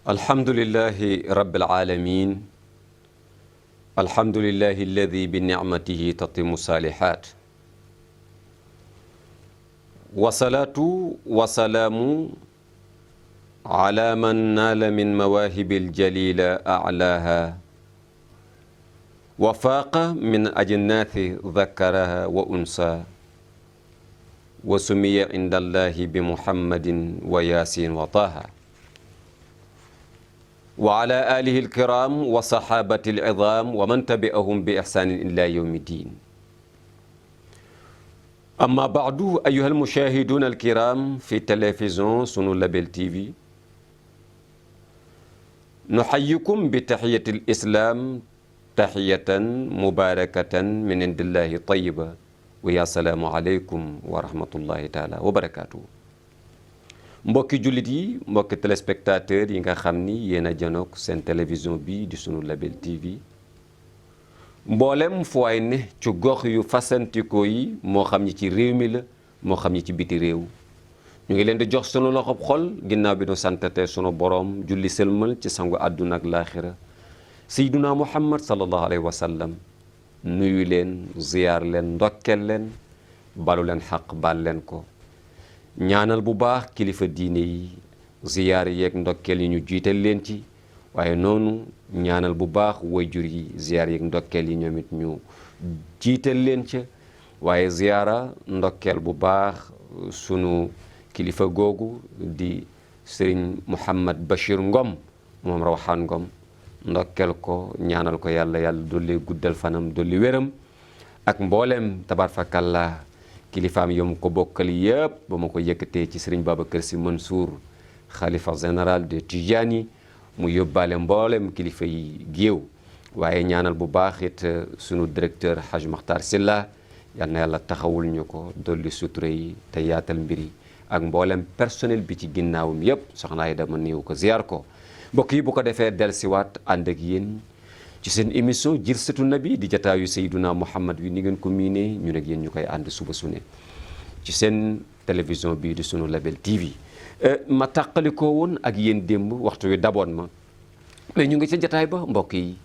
alhamdulillahi rabbil alamin alhamdulillahi alladi bi nicmatihi tatimu salihat wasalaatu wasalaamu ala man naala min mawaahibil jalila aclaaha wa faaqa min ajnaathi dakaraha wa unsa wa sumiya inda allahi bi muhammadin wa yaasin wa taaha wa ala alihi alkiram wa sahabati alidam wa man tabi'ahum bi ihsanin ila yawmi ddin. Amma ba'du ayyuha almushahidun alkiram fi télévision Sunu Label TV, nuhayyikum bi tahiyati alislam tahiyatan mubarakatan min indillahi tayyiba wa ya salaamu aleykum wa rahmatullahi taala wa barakatuh. Mbokki jullit yi, mbokki téléspectateurs yi nga xam ni yéen a janook seen télévision bi di Sunu Label TV, mboolem fu waay ne ci gox yu fasantikoo yi, moo xam ñi ci réew mi la moo xam ñi ci biti réew, ñu ngi leen di jox sunu loxob xol ginnaaw bi nu santate sunu boroom julli sëlmal ci sangu àdduna ak laaxira sayyiduna muhammad sallallahu alayhi wa sallam, nuyu leen ziyaar leen ndokkel leen balu leen xaq bal leen ko, ñaanal bu baax kilifa diine yi, ziyaar yeeg ndokkel yi ñu jiital leen ci, waaye noonu ñaanal bu baax wayjur yi, ziyaar yeeg ndokkel yi ñoom it ñu jiital leen ca, waaye ziyaara ndokkel bu baax sunu kilifa googu di sëriñ Mouhamad Bachir Ngom moom Rawxaan Ngom, ndokkel ko ñaanal ko yàlla dolli guddal fanam dolli wéram ak mboolem tabarfakallah kilifaam yom ko bokkal yëpp ba ma ko yëkkatee ci sëriñ Babacar Sy Mansour xalifa général de Tijani, mu yóbbaale mboolem kilifa yi géew, waaye ñaanal bu baax it sunu directeur Haj Makhtar Silla, yal na yàlla taxawul ñu ko dolli sutura yi te yaatal mbir yi ak mboolem personnel bi ci ginnaawam yëpp, soxna yi dama néew ko ziar ko. mbokk yi bu ko defee dellusiwaat ànd ak yéen ci seen émission Jirsatu Nabi di jataayu Sayyiduna Muhammad wi ni ngeen ko miinee ñun ak yéen ñu koy ànd suba su ne ci seen télévision bii di Sunu Label TV. ma tàqalikoo woon ak yéen démb, waxtu wi daboon ma, mais ñu ngi ca jataay ba mbokk yi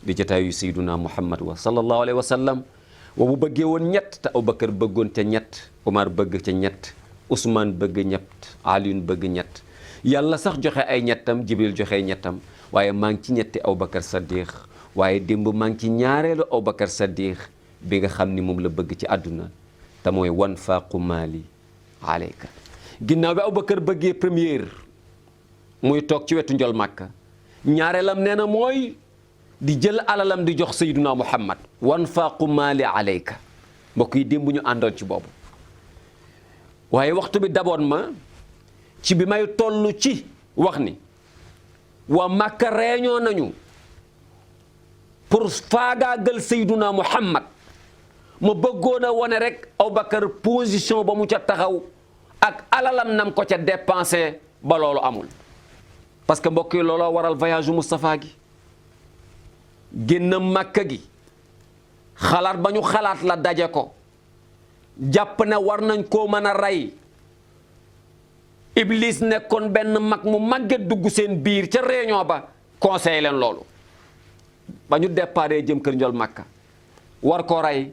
di jataayu Sayyiduna Muhammad wa sallallahu alayhi wa sallam, wa bu bëggee woon ñett te Abubakar bëggoon ca ñett, Umar bëgg ca ñett, Ousmane bëgg ñett, Alioune bëgg ñett, yàlla sax joxe ay ñettam, Jibril joxe ñettam, waaye maa ngi ci ñetti Abubakar Saddiq, waaye démb maa ngi ci ñaareelu Abubakar Saddiq bi nga xam ni moom la bëgg ci àdduna, te mooy wan faaqu maali aleyka. ginnaaw bi Abubakar bëggee première muy toog ci wetu njol Màkka, ñaareelam nee na mooy di jël alalam di jox Sayyiduna Muhammad, wan faaqu maali aleyka. mbokk yi démb ñu àndoon ci boobu, waaye waxtu bi daboon ma ci bi may toll ci wax ni waa Màkka réunion nañu pour faagaagal Sayyiduna Muhammad. ma bëggoon a wane rek Abubakar position ba mu ca taxaw ak alalam nam ko ca dépensé ba loolu amul, parce que mbokk yi looloo waral voyage Moustapha gi, génn Màkka gi, xalaat ba ñu xalaat la daje ko, jàpp ne war nañ koo mën a rey. Iblis nekkoon benn mag mu màgget dugg seen biir ca réunion ba conseillé leen loolu, ba ñu déparé jëm kër njol Màkka war ko rey.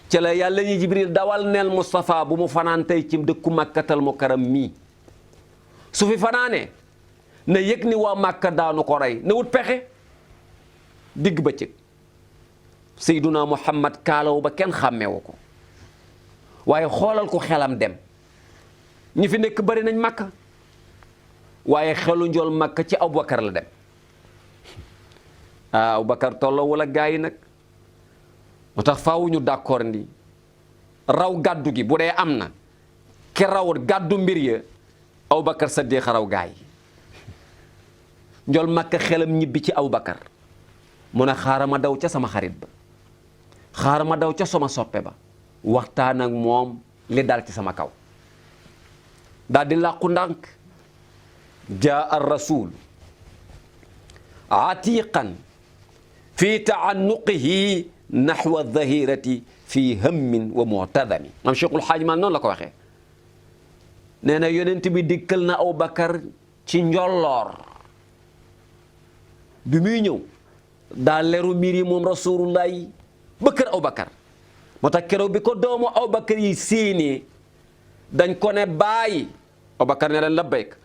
ca la yàlla ñi Jibril dawal neel Moustapha bu mu fanaan tey ci dëkku Màkkatal Mukarram mii, su fi fanaanee na yëg ni waa Màkka daanu ko rey, na wut pexe. digg bëccëg Sayyiduna Muhammad kaalaw ba kenn xàmmeewu ko, waaye xoolal ko xelam dem. ñi fi nekk bari nañ Màkka, waaye xelu njol Màkka ci Abubakar la dem. Abubakar tolloowul ak gaa yi nag, moo tax faaw ñu d'accord ni raw gàddu gi bu dee am na, ki raw gàddu mbir ya Abubakar Saddiq raw gaa yi. njol Màkka xelam ñibbi ci Abubakar, mu ne xaaral ma daw ca sama xarit ba, xaaral ma daw ca sama soppe ba, waxtaan ak moom li dal ci sama kaw. daal di làqu ndànk. jaa ar rasul atiqan fi taanuqihi naxwa dhahirati fi hammin wa mu'tadami. maam Cheikhul Xaaj Maalik noonu la ko waxee, nee na yonent bi dikkal na Abubakar ci njolloor bi muy ñëw daa leru mbir yi moom rasulullah yi ba kër Abubakar moo tax keroog bi ko doomu Abubakar yi séenee dañ ko ne bàyyi Abubakar ne leen labbayk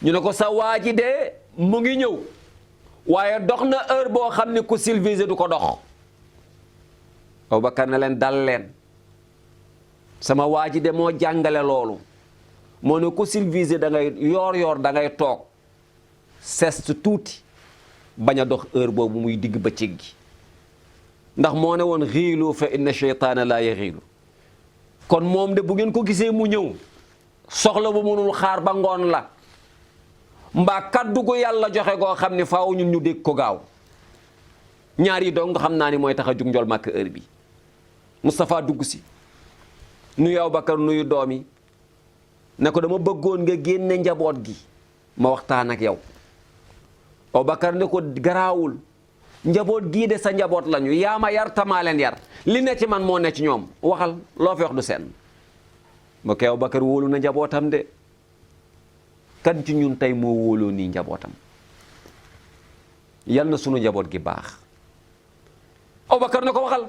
ñu ne ko sa waa ji de mu ngi ñëw waaye dox na heure boo xam ne ku civilisé du ko dox Abubakar ne leen dal leen sama waa ji de moo jàngale loolu moo ne ku civilisé da ngay yoor da ngay toog sest tuuti bañ a dox heure boobu muy digg bëccëg gi ndax moo ne woon xiilu fa inna sheytaana laa yaxiilu kon moom de bu ngeen ko gisee mu ñëw soxla bu mënul xaar ba ngoon la mbaa kaddu gu yàlla joxe goo xam ne faaw ñun ñu dégg ko gaaw ñaar yi dong xam naa ni mooy tax a jug njol màkk heure bi Moustapha dugg si nuyu Abubakar nuyu doom yi ne ko dama bëggoon nga génne njaboot gi ma waxtaan ak yow Abubakar ne ko garaawul njaboot gii de sa njaboot lañu yaa ma yar tamaa leen yar li ne ci man moo ne ci ñoom waxal loo fi wax du seen mbokk yi Abubakar wóolu na njabootam de kan ci ñun tey moo wóoloo nii njabootam yal na sunu njaboot gi baax Abubakar ne ko waxal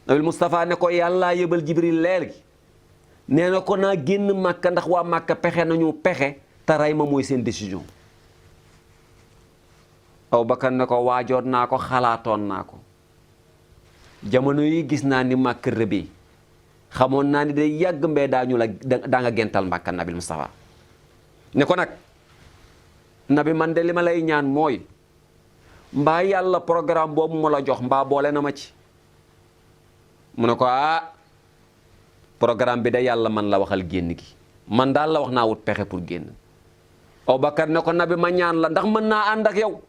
nabil Moustapha ne ko yàllaa yëbal Jibril leer gi nee na ko naa génn Màkka ndax waa Màkka pexe nañu pexe te rey ma mooy seen décision Abubakar ne ko waajoon naa ko xalaatoon naa ko jamono yi gis naa ni Màkka rëbee xamoon naa ni day yàgg mbee daañu la daa nga gental Màkka nabil Moustapha ne ko nag nabi man de li ma lay ñaan mooy mbaa yàlla programme boobu mu la jox mbaa boole na ma ci mu ne ko programme bi da yàlla man la waxal génn gi man daal la wax naa wut pexe pour génn Abubakar ne ko nabi ma ñaan la ndax mën naa ànd ak yow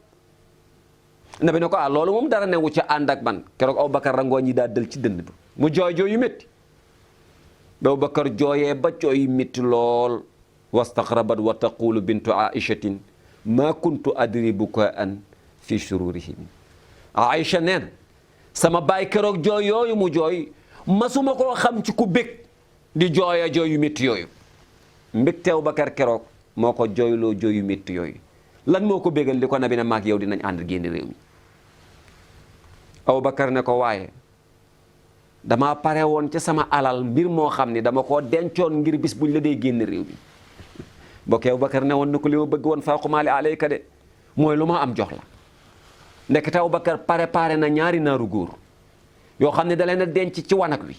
nabi ne ko loolu moom dara newu ca ànd ak man keroog Abubakar rangoo ñi daa dël ci dënd bi mu jooy jooy yu métti ba Abubakar jooyee ba jooy yu métti lool wastaqrabat wa taqulu bintu aishatin ma kuntu adri bukaan fi shururihim Aïcha neen sama baay keroog jooy yooyu mu jooy masuma koo xam ci ku bég di jooya jooy yu métti yooyu mbégte Abubakar keroog moo ko jooyloo jooy yu métti yooyu lan moo ko bégal li ko nabi ne maag yow dinañ ànd génn réew mi Abubakar ne ko waaye dama pare woon ca sama alal mbir moo xam ni dama koo dencoon ngir bis buñ la dee génn réew mi bokkee Abubakar ne woon na ko li ma bëgg woon faaqumaali alayka de mooy lu ma am jox la ndekete Abubakar pare na ñaari naaru góor yoo xam ne da leen a denc ci wanag wi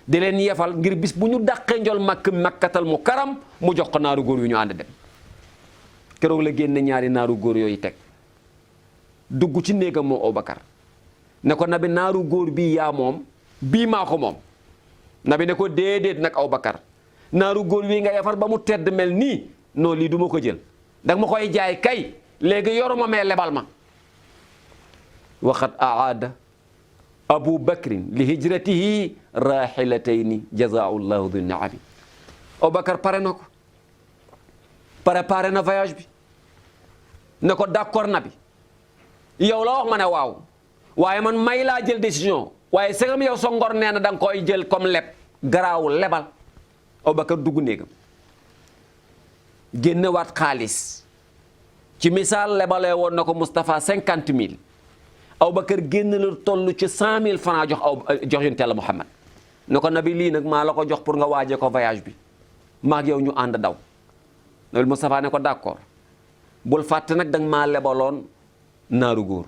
di leen yefal ngir bis bu ñu dàqee njol makkatal mu karam mu jox ko naaru góor yu ñu ànd dem keroog la génne ñaari naaru góor yooyu teg dugg ci néegam moom Abubakar ne ko nabi naaru góor bii yaa moom bii maa ko moom nabi ne ko déedéet nag Abubakar naaru góor wi nga yefar ba mu tedd mel nii non lii du ma ko jël danga ma koy jaay kay léegi yoruma mee lebal ma waxat aada Abu Bakrin li hijratihi rahilatayni jazaau llahu du niami Abubakar pare na ko préparé na voyage bi ne ko d'accord na bi yow la wax ma ne waaw waaye man may laa jël décision waaye segam yow sa ngor nee na da nga koy jël comme leb garaawul lebal Abubakar dugg néegam génne waat xaalis ci misaal lebalee woon na ko Moustapha 50 000 Abubakar génn la toll ci 100 000 francs jox yonent Yàlla Muhammad ne ko nabi lii nag maa la ko jox pour nga waaje ko voyage bi maag yow ñu ànd daw nabi Moustapha ne ko d'accord bul fàtte nag danga maa lebaloon naaru góor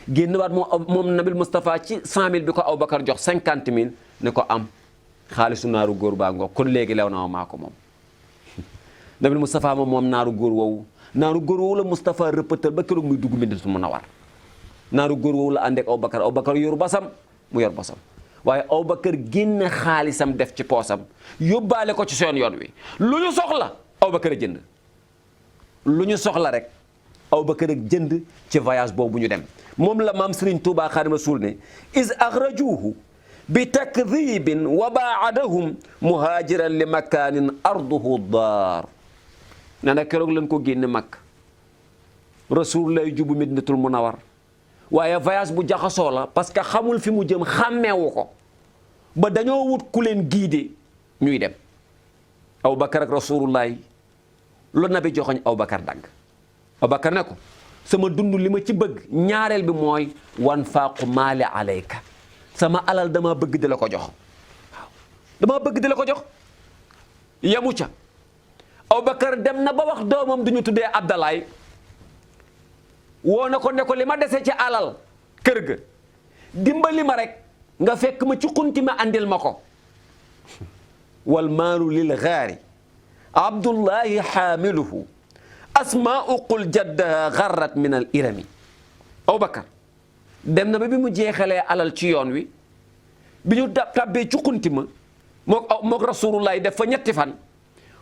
génn waat moom nabil Moustapha ci 100 000 bi ko Abubakar jox 50 000 ne ko am xaalisu naaru góor baa ngoo kon léegi lew na ma maa ko moom nabil Moustapha moom naaru góor woowu la Moustapha rëppatal ba keroog muy dugg Madinatul Munawwara naaru góor woowu la ànd ak Abubakar yor basam mu yor basam waaye Abubakar génn xaalisam def ci poosam yóbbaale ko ci seen yoon wi lu ñu soxla Abubakar a jënd lu ñu soxla rek Abubakar ak jënd ci voyage boobu ñu dem moom la maam Serigne Touba Xaadimu Rasuul ne is axrajuuhu bi takdibin wa baadahum muhaajiran li makaanin arduhu daar ne na keroog lañ ko génne Makka Rasuul lay jubu Madinatul Munawwara waaye voyage bu jaxasoo la parce que xamul fi mu jëm xàmmeewu ko ba dañoo wut ku leen guider ñuy dem Abubakar ak Rasulullahi lu nabi joxoñ Abubakar dagg Abubakar ne ko sama dund li ma ci bëgg ñaareel bi mooy wan faaqu maali alayka sama alal dama bëgg di la ko jox waaw dama bëgg di la ko jox yamu ca Abubakar dem na ba wax doomam du ñu tuddee Abdalaay woo na ko ne ko li ma dese ci alal kër ga dimbali ma rek nga fekk ma ci xunti ma andil ma ko wal maalu lil gaari abdullahi xaamiluhu asmaau qul jaddaha garrat min al irami Abubakar dem na ba bi mu jeexalee alal ci yoon wi bi ñu tàbbee ci xunti ma mook rasulullahi def fa ñetti fan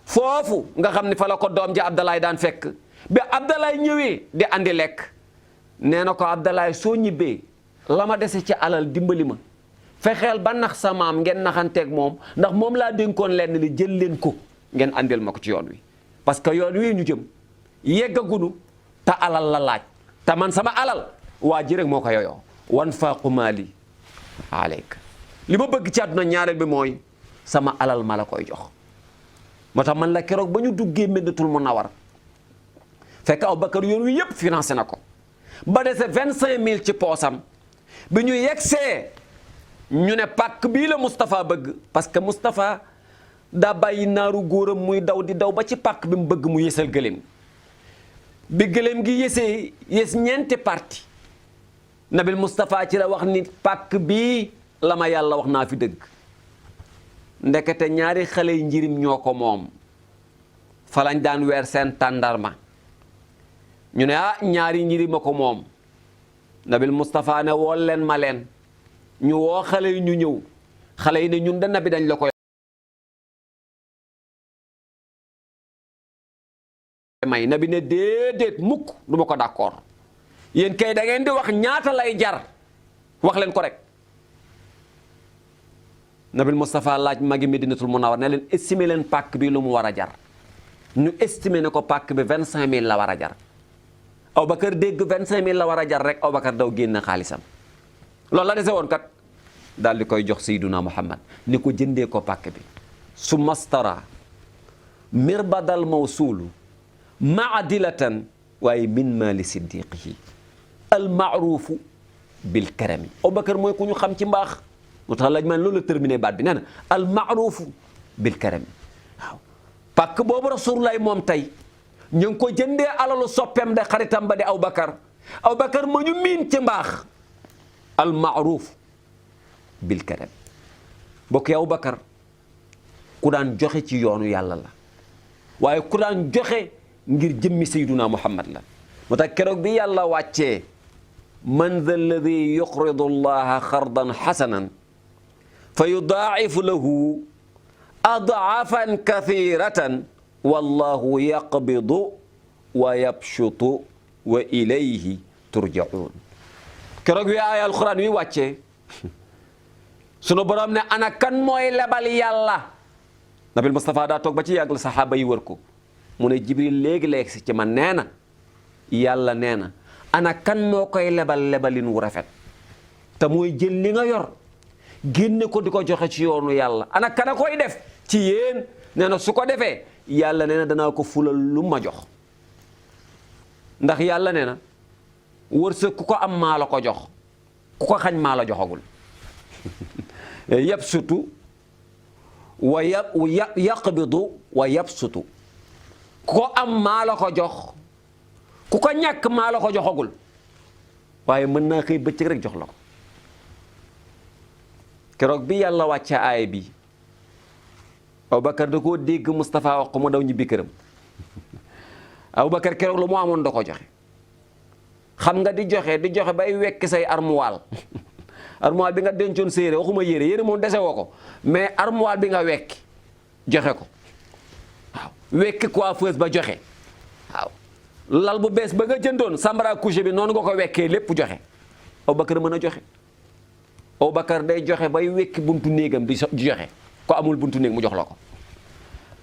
foofu nga xam ne fa la ko doom ji Abdalaay daan fekk bi Abdalaay ñëwee di andi lekk nee na ko Abdalaay soo ñibbee la ma dese ci alal dimbali ma fexeel ba nax sa maam ngeen naxanteeg moom ndax moom laa dénkoon leen li jël leen ko ngeen andil ma ko ci yoon wi parce que yoon wi ñu jëm yeggagunu te alal la laaj te man sama alal waa ji rek moo ko yoyoo wan faaqu maali aleyka li ma bëgg ci àdduna ñaareel bi mooy sama alal ma la koy jox moo tax man la keroog ba ñu duggee Medinatul Munawwara fekk Abubakar yoon wi yëpp financé na ko ba dese 25000 ci poosam bi ñu yegsee ñu ne pàkk bii la Moustapha bëgg parce que Moustapha daa bàyyi naaru góoram muy daw di daw ba ci pàkk bi mu bëgg mu yësal gëléem bi gëléem gi yësee yës ñeenti parti Nabil Moustapha ci la wax ni pàkk bii la ma yàlla wax naa fi dëgg ndekete ñaari xale yi njirim ñoo ko moom fa lañ daan weer seen tàndarma ñu ne ñaari njirima ko moom Nabil Moustapha ne wool leen ma leen ñu woo xale yi ñu ñëw xale yi ne ñun de nabi dañ la koy may nabi ne déedéet mukk du ma ko d'accord yéen kay da ngeen di wax ñaata lay jar wax leen ko rek Nabil Moustapha laaj magi Medinatul Munawwara ne leen estimer leen pàkk bi lu mu war a jar ñu estimer ne ko pàkk bi 25000 la war a jar Abubakar dégg 25000 la war a jar rek Abubakar daw génn xaalisam loolu la dese woon kat daal di koy jox Sayyiduna Muhammad ni ko jëndee ko pàkk bi su mastara mirbadal mawsuulu maadilatan waaye min maali siddiqihi al maaruufu bil karami Abubakar mooy ku ñu xam ci mbaax moo tax laaj man loolu la terminé baat bi nee na al maaruufu bil karami waaw pàkk boobu Rasulullah moom tey ñu ngi ko jëndee alalu soppeem de xaritam ba di Abubakar Abubakar ma ñu miin ci mbaax al maaruuf bil karami bokk yi Abubakar ku daan joxe ci yoonu yàlla la waaye ku daan joxe ngir jëmmi Sayyiduna Muhammad la moo tax keroog bi yàlla wàccee man dha alladi yuqridu allaha xardan xasanan fa yudaa'ifu lahu adaafan kathiratan wallahu yaqbidu wa yabshutu wa ilayhi turja'un keroog wi aaya alquran wi wàccee sunu borom ne ana kan mooy lebal yàlla Nabil Moustapha daa toog ba ci yàgg la saxaaba yi wër ko mu ne Jibril léegi-léegi si ci man nee na yàlla nee na ana kan moo koy lebalin wu rafet te mooy jël li nga yor génne ko di ko joxe ci yoonu yàlla ana kan a koy def ci yéen nee na su ko defee yàlla nee na danaa ko fulal lu ma jox ndax yàlla nee na wërsëg ku ko am maa la ko jox ku ko xañ maa la joxagul yabsutu wa yaqbidu wa yabsutu ku ko am maa la ko jox ku ko ñàkk maa la ko joxagul waaye mën naa xëy bëccëg rek jox la ko keroog bi yàlla wàcce aaya bi Abubakar da koo dégg Moustapha wax ko mu daw ñibbi këram Abubakar keroog lu mu amoon da ko joxe xam nga di joxe bay wekki say armuwaal armuwaal bi nga dencoon sa yére waxuma yére moom dese woo ko mais armuwaal bi nga wekki joxe ko waaw wekki coiffeuse ba joxe waaw lal bu bees ba nga jëndoon sambara couché bi noonu nga ko wekkee lépp joxe Abubakar mën a joxe Abubakar day joxe bay wekki buntu néegam di joxe ko amul buntu néeg mu jox la ko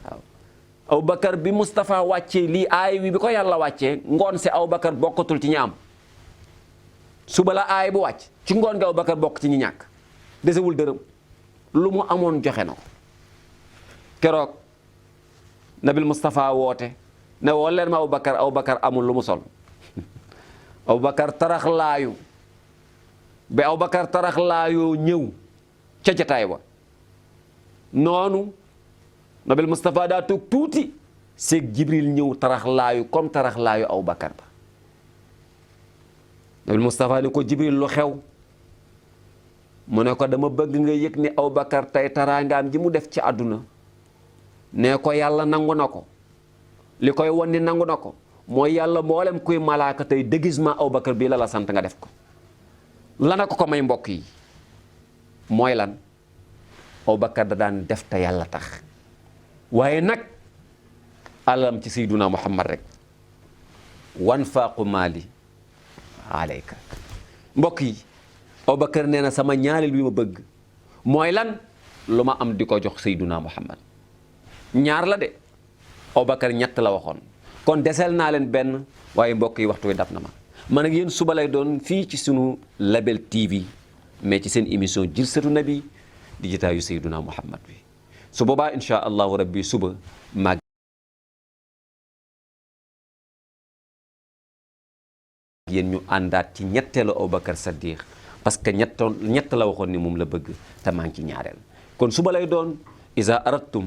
waaw Abubakar bi Moustapha wàccee lii aay wi bi ko yàlla wàccee ngoon si Abubakar bokkatul ci ñi am suba la aay bu wàcc ci ngoon nga Abubakar bokk ci ñi ñàkk desewul dërëm lu mu amoon joxe na ko keroog Nabil Moustapha woote ne woo leen ma Abubakar amul lu mu sol Abubakar tarax laayu ba Abubakar tarax laayoo ñëw ca jataay wa noonu nabil Moustapha daa toog tuuti seeg Jibril ñëw tarax laayu comme tarax laayu Abubakar ba nabil Moustapha ni ko Jibril lu xew mu ne ko dama bëgg nga yëg ni Abubakar tey taraangaam ji mu def ci àdduna ne ko yàlla nangu na ko li koy won ni nangu na ko mooy yàlla mboolem kuy malaaka tey déguisement Abubakar bii la la sant nga def ko lana ko may mbokk yi mooy lan Abubakar da daan def te yàlla tax waaye nag alam ci sayduna Muhammad rek wan faaqu maali alayka mbokk yi Abubakar nee na sama ñaareel bi ma bëgg mooy lan lu ma am di ko jox sayduna Muhammad ñaar la de Abubakar ñett la waxoon kon deseel naa leen benn waaye mbokk yi waxtu wi dab na ma man ak yéen suba lay doon fii ci sunu Label TV mais ci seen émission Jilsatu Nabi di jitaayu sayduna Muhammad bi su boobaa insha allahu rabbi suba mag yéen ñu àndaat ci ñetteelu Abubakar Saddiq parce que ñett la waxoon ni moom la bëgg te maa ngi ci ñaareel kon suba lay doon iza aradtum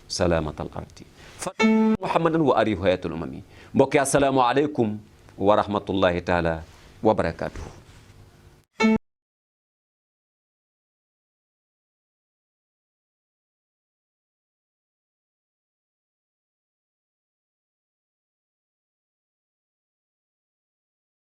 salamatal ardi fa muhammadan wa alihi hayatul umami mbokk yi assalaamu aleykum wa rahmatullahi taala wa barakatuhu